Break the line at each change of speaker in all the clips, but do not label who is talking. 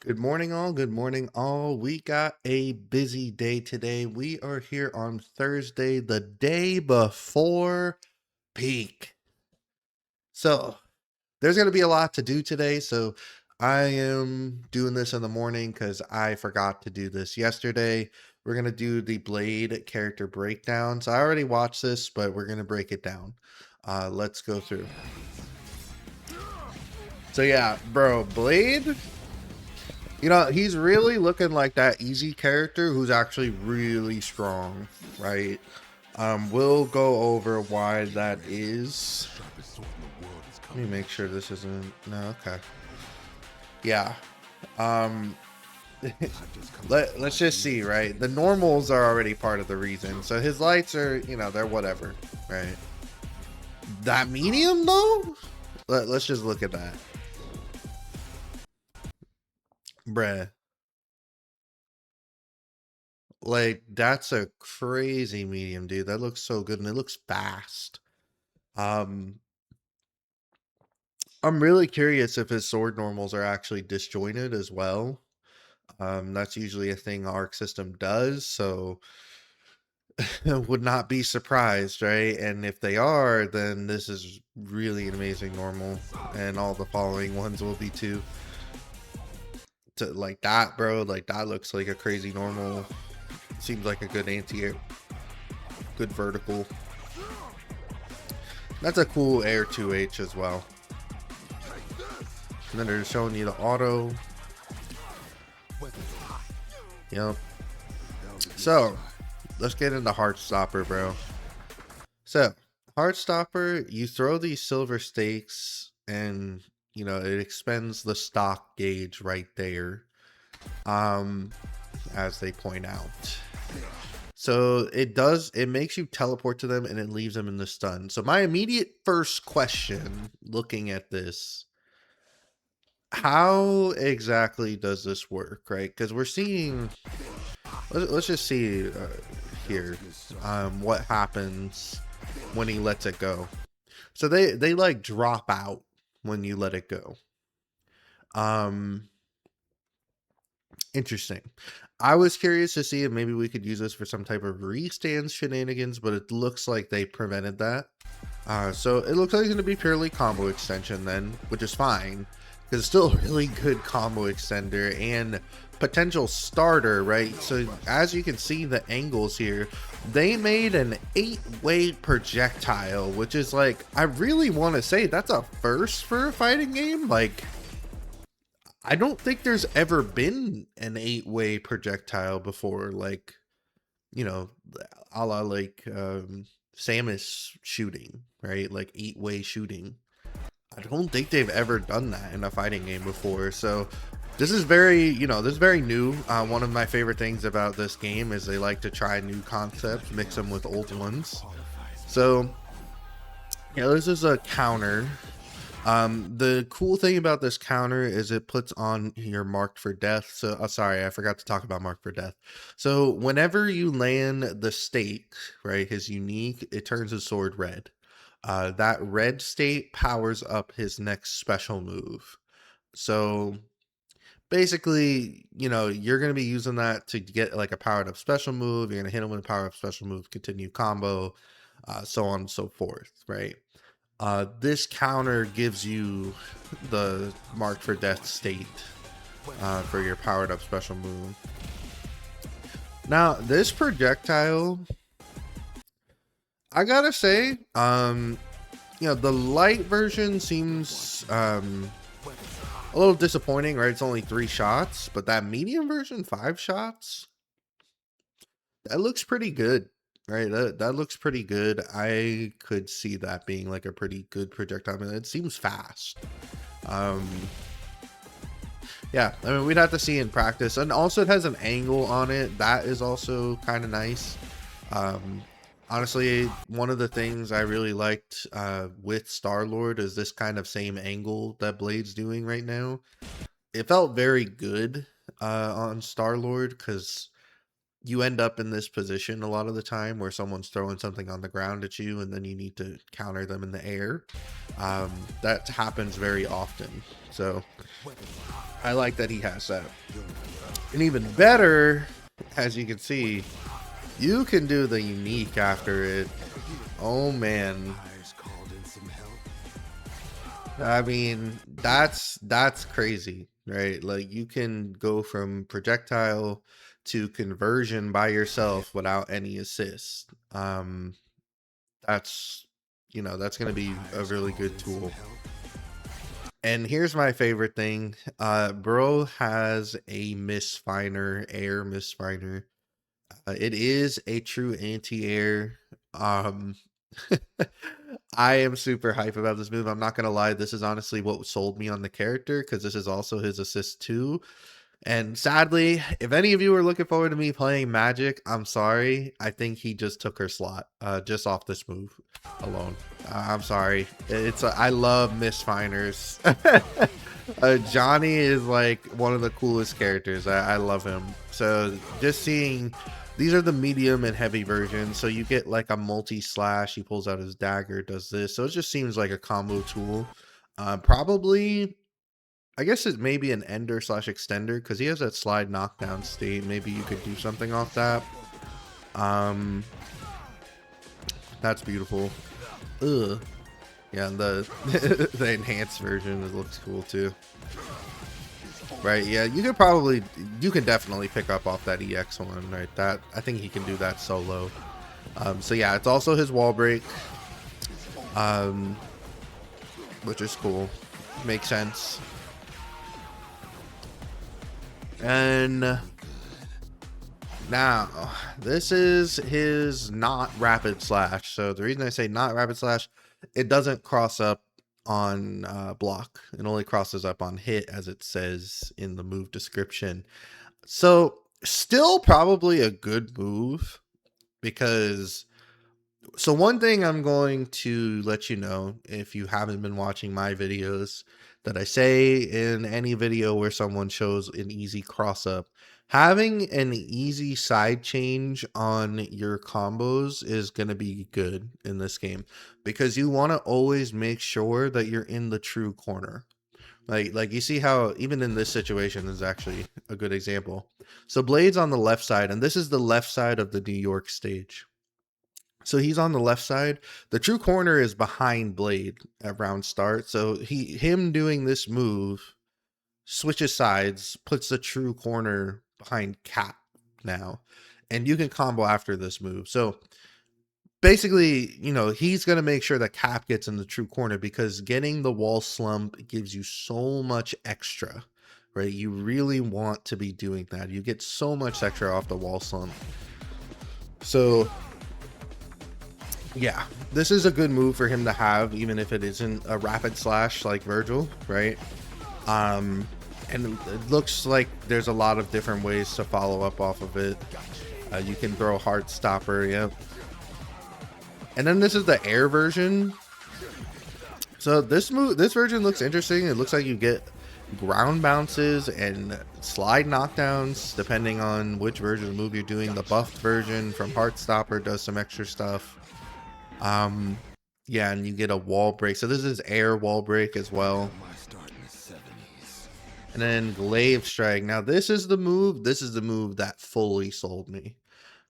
Good morning, all. Good morning, all. We got a busy day today. We are here on Thursday, the day before peak. So, there's going to be a lot to do today. So, I am doing this in the morning because I forgot to do this yesterday. We're going to do the Blade character breakdown. So, I already watched this, but we're going to break it down. Let's go through. So, yeah, bro, Blade. He's really looking like that easy character who's actually really strong, right? We'll go over why that is. Let me make sure this isn't. No, okay. Yeah. Um, let's just see, right? The normals are already part of the reason. So his lights are, they're whatever, right? That medium, though? Let's just look at that. Bruh. Like, that's a crazy medium, dude. That looks so good, and it looks fast. Um, I'm really curious if his sword normals are actually disjointed as well. That's usually a thing Arc System does, so would not be surprised, right? And if they are, then this is really an amazing normal, and all the following ones will be too. Like that, bro, like that looks like a crazy normal. Seems like a good anti-air, good vertical. That's a cool air 2H as well. And then they're showing you the auto. Yep. So, let's get into Heartstopper, bro. So, Heartstopper, you throw these silver stakes and, it expends the stock gauge right there, as they point out. So, it makes you teleport to them and it leaves them in the stun. So, my immediate first question looking at this, how exactly does this work, right? Because we're seeing, let's just see here what happens when he lets it go. So they like drop out when you let it go. Interesting. I was curious to see if maybe we could use this for some type of restand shenanigans, but it looks like they prevented that. So it looks like it's going to be purely combo extension then, which is fine, because it's still a really good combo extender and potential starter, right? So as you can see the angles here, they made an 8-way projectile, which is like, I really want to say that's a first for a fighting game. Like, I don't think there's ever been an 8-way projectile before, like, you know, a la like Samus shooting, right? Like 8-way shooting. I don't think they've ever done that in a fighting game before. So this is very, this is very new. One of my favorite things about this game is they like to try new concepts, mix them with old ones. So yeah, this is a counter. The cool thing about this counter is it puts on your marked for death. So, sorry, I forgot to talk about marked for death. So, whenever you land the stake, right, his unique, it turns his sword red. That red state powers up his next special move. So, basically, you're going to be using that to get like a powered up special move. You're going to hit him with a power up special move, continue combo, so on and so forth, right? This counter gives you the marked for death state for your powered up special move. Now, this projectile, I gotta say, the light version seems a little disappointing, right? It's only 3 shots, but that medium version, 5 shots, that looks pretty good. Right, that looks pretty good. I could see that being like a pretty good projectile. I mean, it seems fast. Yeah, I mean, we'd have to see in practice. And also it has an angle on it. That is also kind of nice. Honestly, one of the things I really liked with Star-Lord is this kind of same angle that Blade's doing right now. It felt very good on Star-Lord because you end up in this position a lot of the time where someone's throwing something on the ground at you and then you need to counter them in the air. That happens very often. So I like that he has that. And even better, as you can see, you can do the unique after it. Oh man. I mean, that's crazy, right? Like you can go from projectile to conversion by yourself without any assist. That's that's going to be a really good tool. And here's my favorite thing. Bro has a misfiner, air misfiner. It is a true anti-air. Um, I am super hype about this move. I'm not gonna lie, this is honestly what sold me on the character because this is also his assist too. And sadly, if any of you are looking forward to me playing Magic, I'm sorry. I think he just took her slot just off this move alone. I'm sorry. I love misfiners. Johnny is like one of the coolest characters. I love him. So just seeing these are the medium and heavy versions. So you get like a multi-slash. He pulls out his dagger, does this. So it just seems like a combo tool. Probably, I guess it may be an ender slash extender because he has that slide knockdown state. Maybe you could do something off that. That's beautiful. Ugh. Yeah, and the the enhanced version, it looks cool too. Right, yeah, you can definitely pick up off that EX one, right? That I think he can do that solo. So yeah, it's also his wall break. Which is cool. Makes sense. And now this is his not rapid slash. So the reason I say not rapid slash, it doesn't cross up on block. It only crosses up on hit, as it says in the move description. So still probably a good move because so one thing I'm going to let you know, if you haven't been watching my videos, that I say in any video where someone shows an easy cross up, having an easy side change on your combos is going to be good in this game because you want to always make sure that you're in the true corner. Like you see how even in this situation is actually a good example. So Blade's on the left side, and this is the left side of the New York stage. So he's on the left side. The true corner is behind Blade at round start. So him doing this move switches sides, puts the true corner behind Cap now. And you can combo after this move. So basically, he's going to make sure that Cap gets in the true corner because getting the wall slump gives you so much extra, right? You really want to be doing that. You get so much extra off the wall slump. So yeah, this is a good move for him to have, even if it isn't a rapid slash like Virgil, right? And it looks like there's a lot of different ways to follow up off of it. You can throw Heart Stopper, yep. And then this is the air version. So this version looks interesting. It looks like you get ground bounces and slide knockdowns depending on which version of the move you're doing. The buffed version from Heart Stopper does some extra stuff. Yeah, and you get a wall break. So this is air wall break as well. And then Glaive Strike. Now this is the move that fully sold me.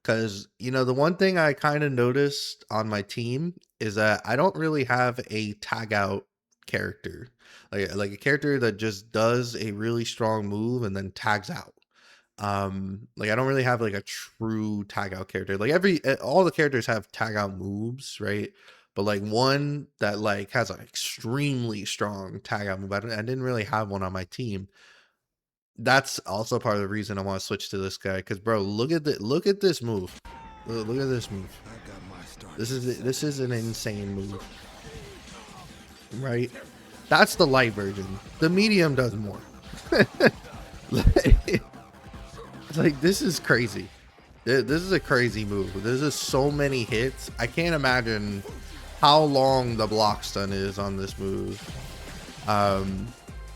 Because, the one thing I kind of noticed on my team is that I don't really have a tag out character. Like a character that just does a really strong move and then tags out. Like I don't really have like a true tag out character. Like all the characters have tag out moves, right? But like one that like has an extremely strong tag out move. I didn't really have one on my team. That's also part of the reason I want to switch to this guy. Because bro, look at this move. Look at this move. This is an insane move, right? That's the light version. The medium does more. Like this is crazy. This is a crazy move. This is so many hits. I can't imagine how long the block stun is on this move.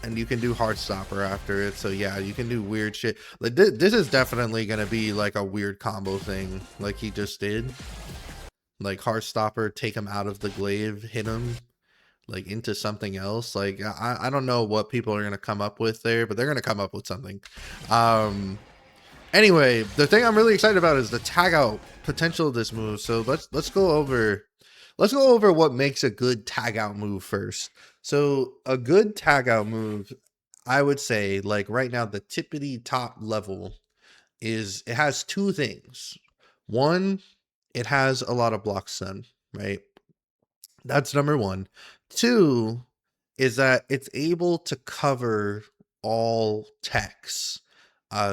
and you can do Heartstopper after it. So yeah, you can do weird shit. Like this is definitely gonna be like a weird combo thing, like he just did. Like Heartstopper, take him out of the glaive, hit him like into something else. Like I don't know what people are gonna come up with there, but they're gonna come up with something. Anyway, the thing I'm really excited about is the tag out potential of this move. So let's go over what makes a good tag out move first. So a good tag out move, I would say, like right now, the tippity top level is it has two things. One, it has a lot of block stun, right? That's number one. Two is that it's able to cover all techs.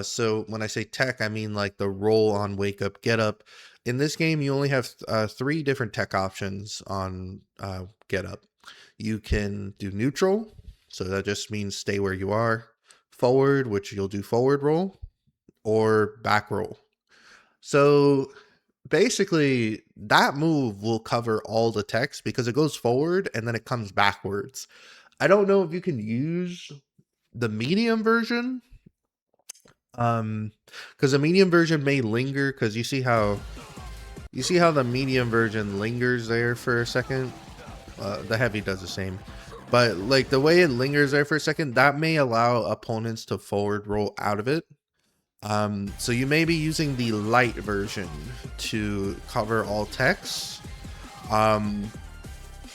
So when I say tech, I mean like the roll on wake up, get up. In this game, you only have 3 different tech options on get up. You can do neutral, so that just means stay where you are. Forward, which you'll do forward roll, or back roll. So basically that move will cover all the text because it goes forward and then it comes backwards. I don't know if you can use the medium version, because the medium version may linger, because you see how the medium version lingers there for a second. The heavy does the same, but like the way it lingers there for a second, that may allow opponents to forward roll out of it. So you may be using the light version to cover all text. And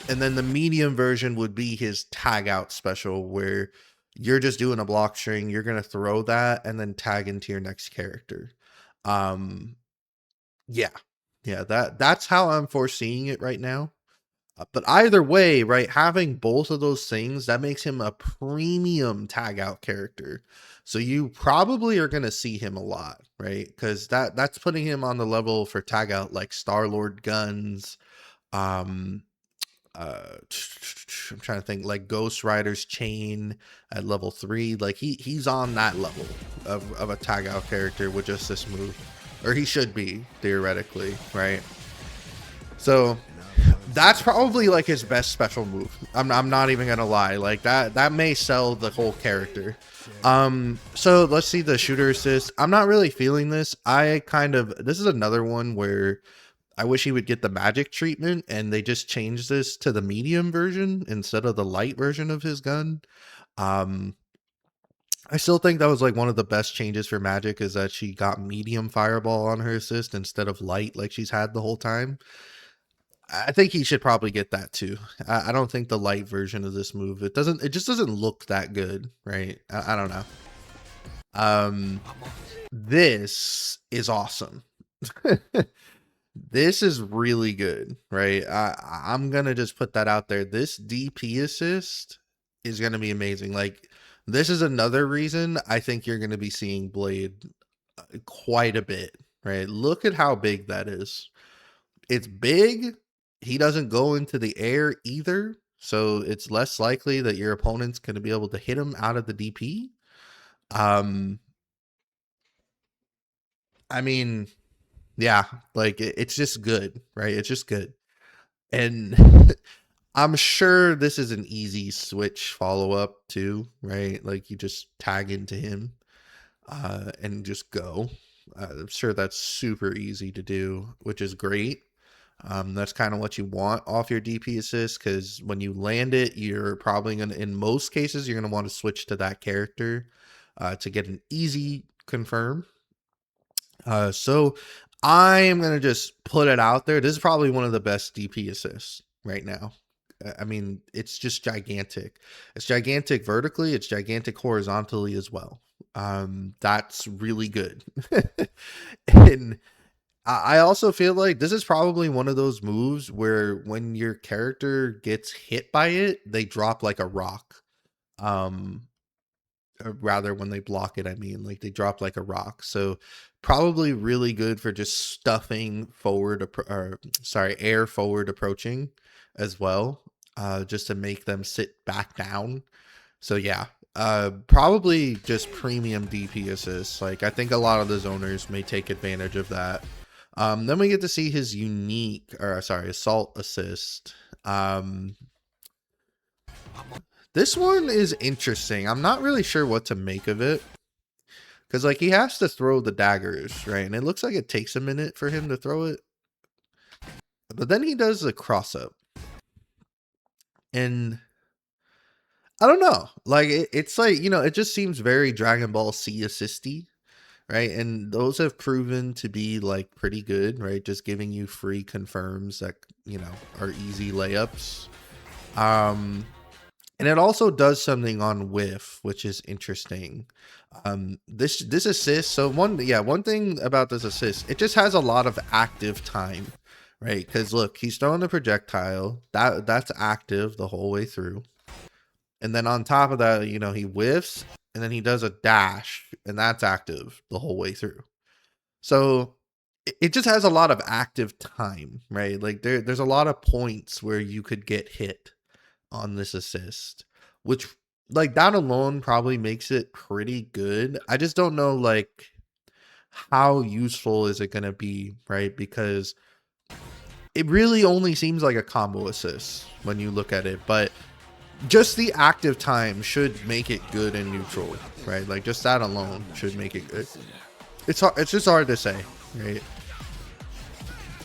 then the medium version would be his tag out special, where you're just doing a block string, you're going to throw that and then tag into your next character. Yeah. Yeah, that's how I'm foreseeing it right now. But either way, right, having both of those things, that makes him a premium tag out character. So you probably are going to see him a lot, right? Because that's putting him on the level for tag out like Star-Lord guns. Um, I'm trying to think, like Ghost Rider's chain at level 3. Like he's on that level of a tag out character with just this move, or he should be theoretically, right? So that's probably like his best special move. I'm not even gonna lie, like that may sell the whole character. So let's see the shooter assist. I'm not really feeling this. This is another one where I wish he would get the magic treatment and they just changed this to the medium version instead of the light version of his gun. I still think that was like one of the best changes for magic, is that she got medium fireball on her assist instead of light like she's had the whole time. I think he should probably get that too. I don't think the light version of this move, it just doesn't look that good, right? I don't know. This is awesome. This is really good, right? I'm gonna just put that out there. This DP assist is gonna be amazing. Like, this is another reason I think you're gonna be seeing Blade quite a bit, right? Look at how big that is. It's big. He doesn't go into the air either, so it's less likely that your opponent's going to be able to hit him out of the DP. I mean, yeah, like it's just good, right? It's just good. And I'm sure this is an easy switch follow-up too, right? Like you just tag into him and just go. I'm sure that's super easy to do, which is great. That's kind of what you want off your DP assist, because when you land it, you're probably going to, in most cases, you're going to want to switch to that character to get an easy confirm. So I am going to just put it out there. This is probably one of the best DP assists right now. I mean, it's just gigantic. It's gigantic vertically. It's gigantic horizontally as well. That's really good. And I also feel like this is probably one of those moves where when your character gets hit by it, they drop like a rock. Or rather, when they block it, I mean, like they drop like a rock. So probably really good for just stuffing forward, air forward approaching as well, just to make them sit back down. So yeah, probably just premium DP assists. Like I think a lot of the zoners may take advantage of that. Then we get to see his assault assist. This one is interesting. I'm not really sure what to make of it. Because, like, he has to throw the daggers, right? And it looks like it takes a minute for him to throw it. But then he does the cross-up. And I don't know. Like, it's like, you know, it just seems very Dragon Ball C assisty, right? And those have proven to be, like, pretty good, right? Just giving you free confirms that, you know, are easy layups. And it also does something on whiff, which is interesting. This assist, so one thing about this assist, it just has a lot of active time, right? Because look, he's throwing the projectile, that's active the whole way through. And then on top of that, you know, he whiffs and then he does a dash, and that's active the whole way through. So it just has a lot of active time, right? Like there's a lot of points where you could get hit on this assist, which, like, that alone probably makes it pretty good. I just don't know, like, how useful is it going to be, right? Because it really only seems like a combo assist when you look at it, but just the active time should make it good and neutral, right? Like, just that alone should make it good. It's just hard to say, right?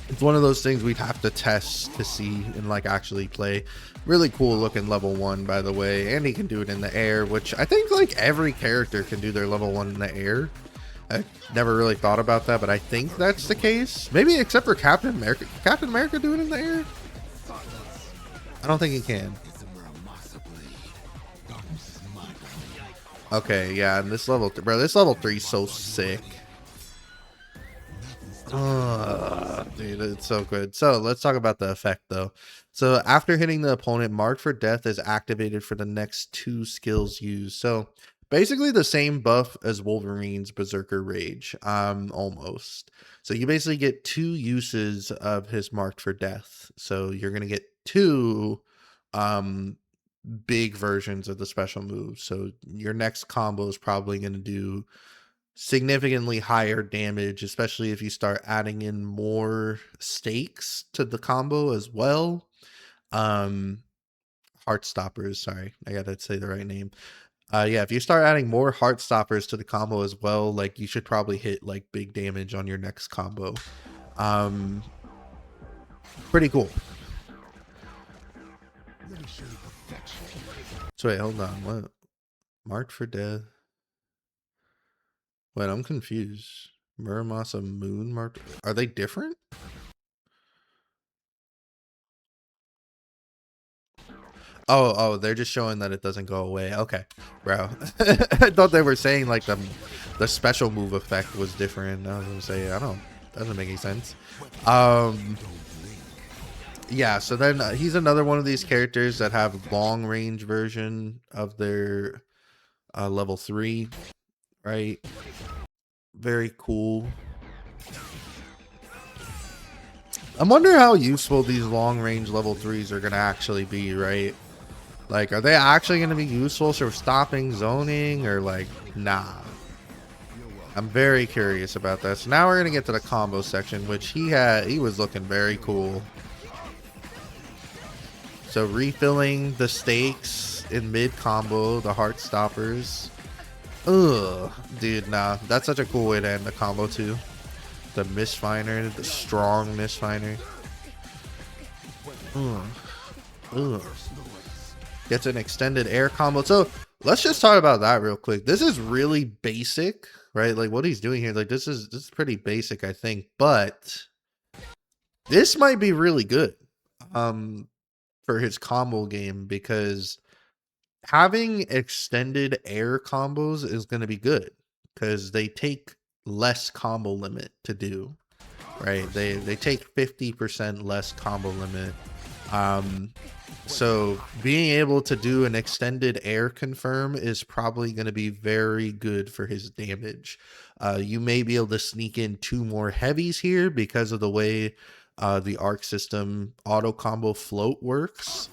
It's one of those things we'd have to test to see and, like, actually play. Really cool looking level 1, by the way, and he can do it in the air, which I think, like, every character can do their level 1 in the air. I never really thought about that, but I think that's the case. Maybe except for Captain America. Can Captain America do it in the air? I don't think he can. Okay, yeah, and this level, bro, this level 3 is so sick. Dude, it's so good. So let's talk about the effect though. So after hitting the opponent, Marked for Death is activated for the next 2 skills used. So basically the same buff as Wolverine's Berserker Rage, almost. So you basically get 2 uses of his Marked for Death. So you're gonna get 2 big versions of the special move. So your next combo is probably gonna do significantly higher damage, especially if you start adding in more stakes to the combo as well. Heart stoppers, sorry, I gotta say the right name. Yeah, if you start adding more heart stoppers to the combo as well, like, you should probably hit, like, big damage on your next combo. Pretty cool. So wait, hold on, what? Marked for Death. Wait, I'm confused. Muramasa Moon marked. Are they different? Oh, they're just showing that it doesn't go away. Okay, bro. I thought they were saying, like, the special move effect was different. I was gonna say, that doesn't make any sense. Yeah, so then he's another one of these characters that have long range version of their level 3, right? Very cool. I'm wondering how useful these long range level 3s are going to actually be, right? Like, are they actually going to be useful for stopping zoning, or, like, nah? I'm very curious about that. So now we're going to get to the combo section, which he was looking very cool. So refilling the stakes in mid combo, the heart stoppers. Ugh, dude, nah. That's such a cool way to end the combo too. The misfiner, the strong misfiner. Ugh. Gets an extended air combo. So let's just talk about that real quick. This is really basic, right? Like, what he's doing here, like, this is pretty basic, I think, but this might be really good for his combo game, because having extended air combos is going to be good because they take less combo limit to do, right? They take 50% less combo limit. So being able to do an extended air confirm is probably going to be very good for his damage. You may be able to sneak in 2 more heavies here because of the way the arc system auto combo float works.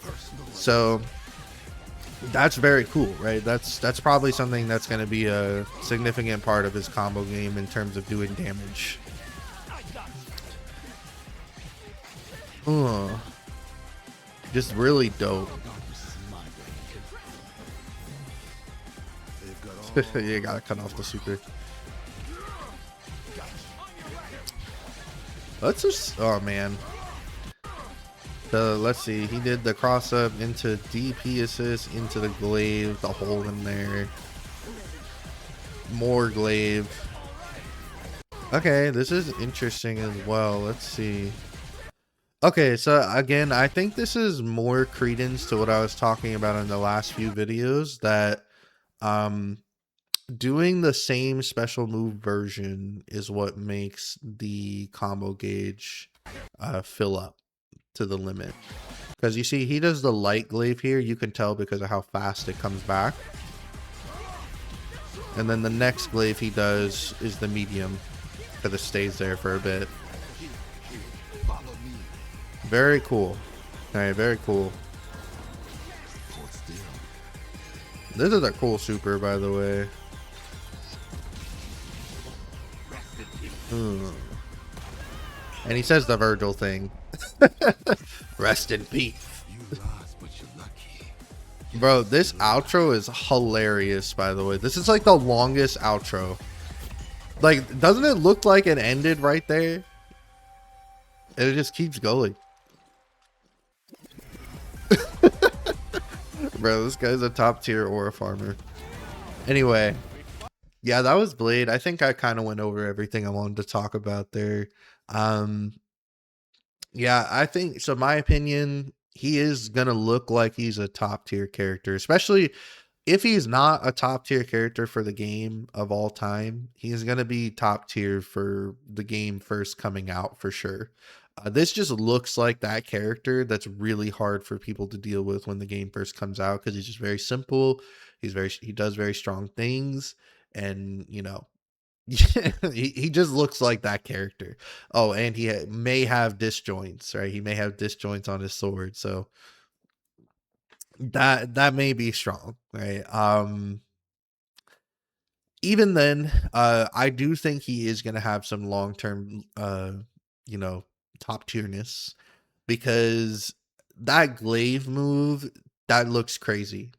So that's very cool, right? That's probably something that's going to be a significant part of his combo game in terms of doing damage. Just really dope. You gotta cut off the super. Let's just, oh man. Let's see, he did the cross up into DP assist, into the glaive, the hole in there. More glaive. Okay, this is interesting as well. Let's see. Okay, so again, I think this is more credence to what I was talking about in the last few videos, that doing the same special move version is what makes the combo gauge fill up to the limit. Because you see, he does the light glaive here. You can tell because of how fast it comes back. And then the next glaive he does is the medium, because it stays there for a bit. Very cool. All right, very cool. This is a cool super, by the way. And he says the Virgil thing. Rest in peace. Bro, this outro is hilarious, by the way. This is like the longest outro. Like, doesn't it look like it ended right there? And it just keeps going. Bro, this guy's a top tier aura farmer. Anyway, yeah, that was Blade. I think I kind of went over everything I wanted to talk about there. Yeah, I think so. My opinion, he is gonna look like he's a top tier character, especially if he's not a top tier character for the game of all time. He's gonna be top tier for the game first coming out for sure. This just looks like that character that's really hard for people to deal with when the game first comes out, because he's just very simple. He does very strong things, and you know, he just looks like that character. Oh, and he may have disjoints, right? He may have disjoints on his sword, so that may be strong, right? Even then, I do think he is going to have some long-term you know, top tierness, because that glaive move, that looks crazy.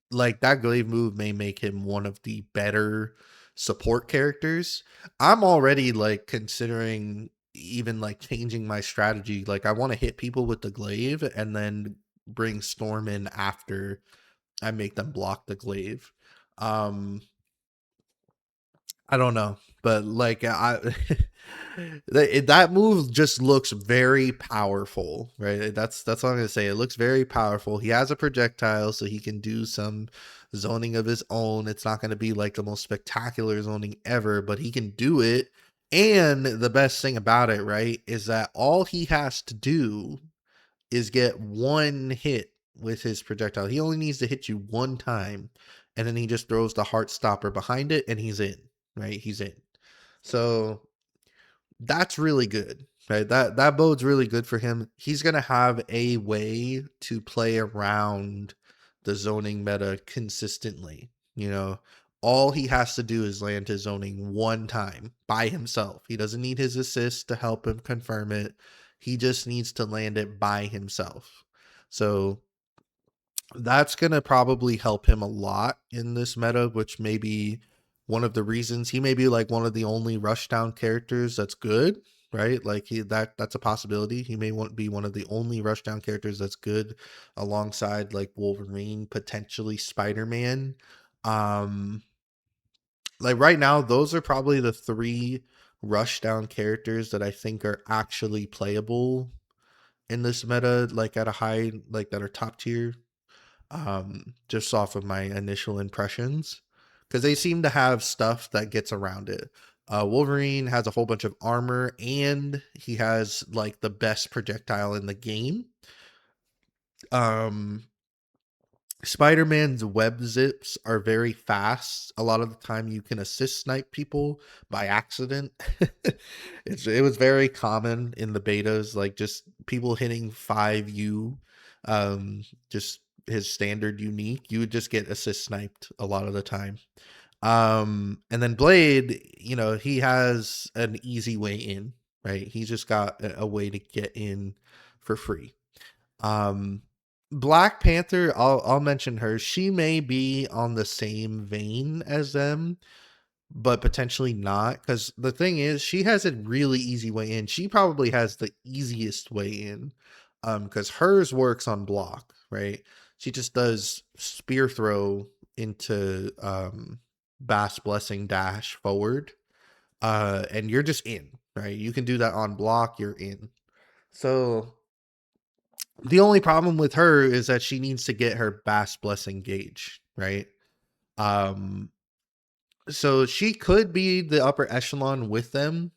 Like, that glaive move may make him one of the better support characters. I'm already like considering even like changing my strategy. Like, I want to hit people with the glaive and then bring Storm in after I make them block the glaive. I don't know, but like that move just looks very powerful, right? That's all I'm gonna say. It looks very powerful. He has a projectile, so he can do some zoning of his own. It's not gonna be like the most spectacular zoning ever, but he can do it. And the best thing about it, right, is that all he has to do is get one hit with his projectile. He only needs to hit you one time, and then he just throws the heart stopper behind it, and he's in, right? He's in. So that's really good, right? That bodes really good for him. He's gonna have a way to play around the zoning meta consistently. You know, all he has to do is land his zoning one time by himself. He doesn't need his assist to help him confirm it. He just needs to land it by himself. So that's going to probably help him a lot in this meta, which may be one of the reasons he may be like one of the only rushdown characters that's good, right? Like that's a possibility. He may be one of the only rushdown characters that's good alongside like Wolverine, potentially Spider-Man. Like right now, those are probably the three rushdown characters that I think are actually playable in this meta, like at a high, like that are top tier, just off of my initial impressions, because they seem to have stuff that gets around it. Wolverine has a whole bunch of armor, and he has like the best projectile in the game. Spider-Man's web zips are very fast. A lot of the time you can assist snipe people by accident. It was very common in the betas, like just people hitting 5U, just his standard unique. You would just get assist sniped a lot of the time. And then Blade, you know, he has an easy way in, right? He's just got a way to get in for free. Black Panther, I'll mention her. She may be on the same vein as them, but potentially not. Because the thing is, she has a really easy way in. She probably has the easiest way in. Because hers works on block, right? She just does spear throw into Bass Blessing dash forward. And you're just in, right? You can do that on block, you're in. So the only problem with her is that she needs to get her Bass Blessing gauge, right? Um, so she could be the upper echelon with them.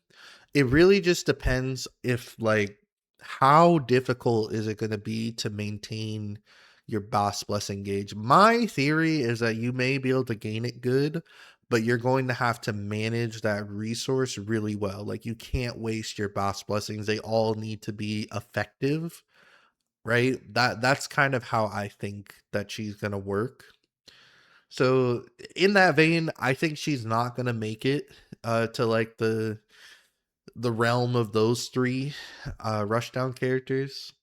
It really just depends if like how difficult is it going to be to maintain your Bass Blessing gauge. My theory is that you may be able to gain it good, but you're going to have to manage that resource really well. Like you can't waste your Bass Blessings. They all need to be effective, right? That's kind of how I think that she's gonna work. So in that vein, I think she's not gonna make it to like the realm of those three rushdown characters.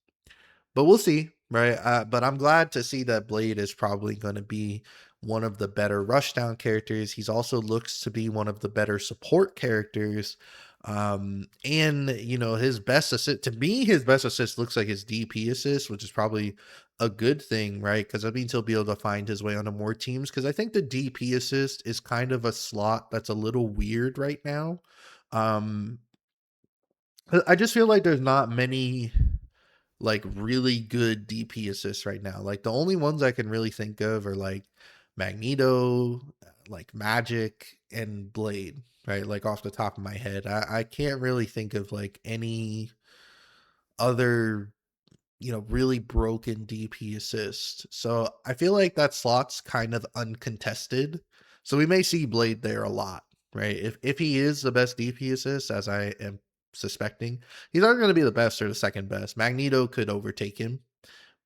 But we'll see, right? But I'm glad to see that Blade is probably going to be one of the better rushdown characters. He's also looks to be one of the better support characters. And you know, his best assist to me, his best assist looks like his DP assist, which is probably a good thing, right? Because that means he'll be able to find his way onto more teams. Because I think the DP assist is kind of a slot that's a little weird right now. Um, I just feel like there's not many like really good DP assists right now. Like the only ones I can really think of are like Magneto, like Magic, and Blade, right? Like off the top of my head. I can't really think of like any other, you know, really broken DP assist. So I feel like that slot's kind of uncontested. So we may see Blade there a lot, right? If he is the best DP assist, as I am suspecting, he's either going to be the best or the second best. Magneto could overtake him,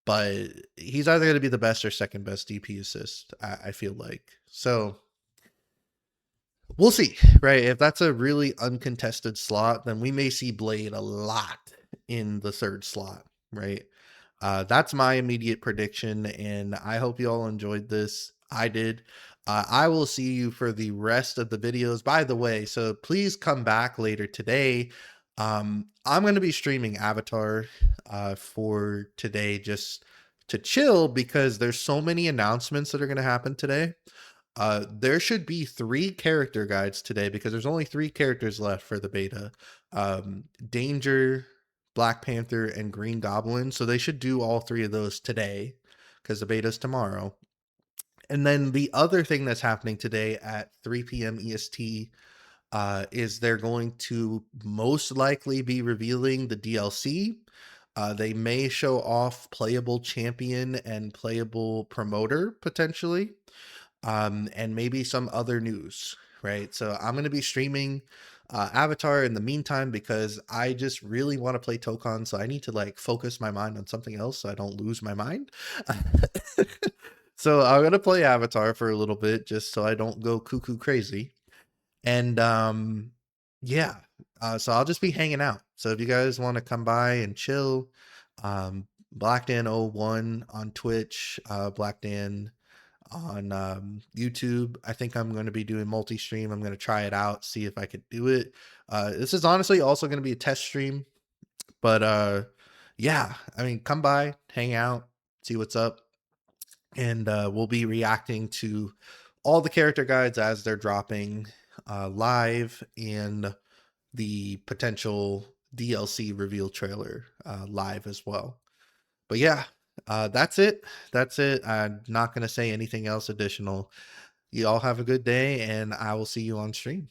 but he's either going to be the best or second best DP assist, I feel like. So we'll see, right? If that's a really uncontested slot, then we may see Blade a lot in the third slot, right? That's my immediate prediction, and I hope you all enjoyed this. I did. I will see you for the rest of the videos. By the way, so please come back later today. I'm going to be streaming Avatar for today just to chill because there's so many announcements that are going to happen today. There should be 3 character guides today because there's only 3 characters left for the beta. Danger, Black Panther, and Green Goblin. So they should do all 3 of those today because the beta's tomorrow. And then the other thing that's happening today at 3 p.m. EST is they're going to most likely be revealing the DLC. They may show off playable champion and playable promoter potentially, and maybe some other news, right? So I'm going to be streaming Avatar in the meantime because I just really want to play Tokon, so I need to like focus my mind on something else so I don't lose my mind. So I'm going to play Avatar for a little bit just so I don't go cuckoo crazy. And yeah, so I'll just be hanging out. So if you guys want to come by and chill, BlackDan01 on Twitch, BlackDan on YouTube. I think I'm going to be doing multi-stream. I'm going to try it out, see if I could do it. This is honestly also going to be a test stream, but yeah, I mean, come by, hang out, see what's up, and we'll be reacting to all the character guides as they're dropping live and the potential DLC reveal trailer live as well. But yeah, that's it. That's it. I'm not going to say anything else additional. You all have a good day, and I will see you on stream.